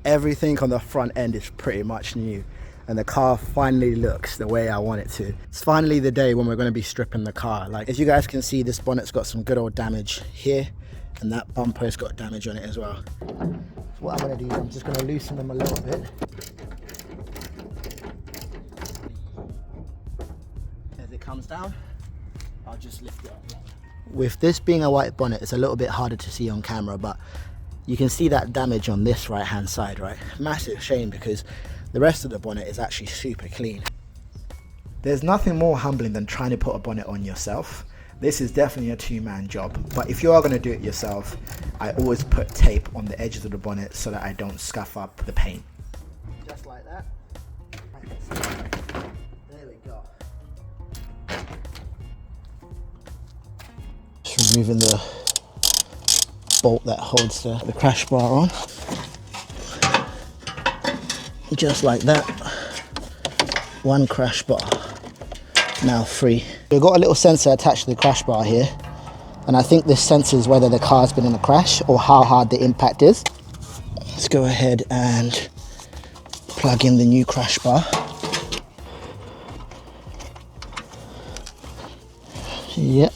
Everything on the front end is pretty much new, and the car finally looks the way I want it to. It's finally the day when we're going to be stripping the car. Like, as you guys can see, this bonnet's got some good old damage here, and that bumper's got damage on it as well. So what I'm going to do is I'm just going to loosen them a little bit. As it comes down, I'll just lift it up. With this being a white bonnet, it's a little bit harder to see on camera, but you can see that damage on this right hand side, right? Massive shame, because the rest of the bonnet is actually super clean. There's nothing more humbling than trying to put a bonnet on yourself. This is definitely a two-man job, but if you are going to do it yourself, I always put tape on the edges of the bonnet so that I don't scuff up the paint. Just like that. There we go. Just removing the bolt that holds the crash bar on. Just like that. One crash bar, now free. We've got a little sensor attached to the crash bar here, and I think this senses whether the car's been in a crash or how hard the impact is. Let's go ahead and plug in the new crash bar. Yep.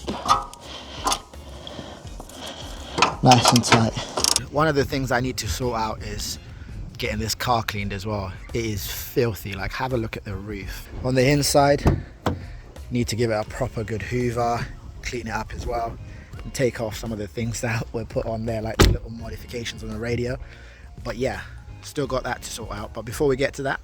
Nice and tight. One of the things I need to sort out is getting this car cleaned as well. It is filthy. Like, have a look at the roof. On the inside, need to give it a proper good hoover, clean it up as well, and take off some of the things that were put on there, like the little modifications on the radio. But yeah, still got that to sort out. But before we get to that,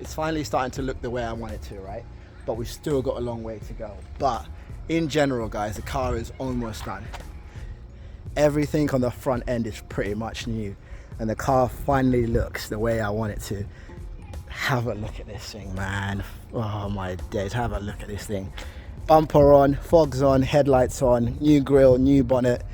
it's finally starting to look the way I want it to, right? But we've still got a long way to go. But in general, guys, the car is almost done. Everything on the front end is pretty much new, and the car finally looks the way I want it to. Have a look at this thing, man. Oh my days, have a look at this thing. Bumper on, fogs on, headlights on, new grille, new bonnet.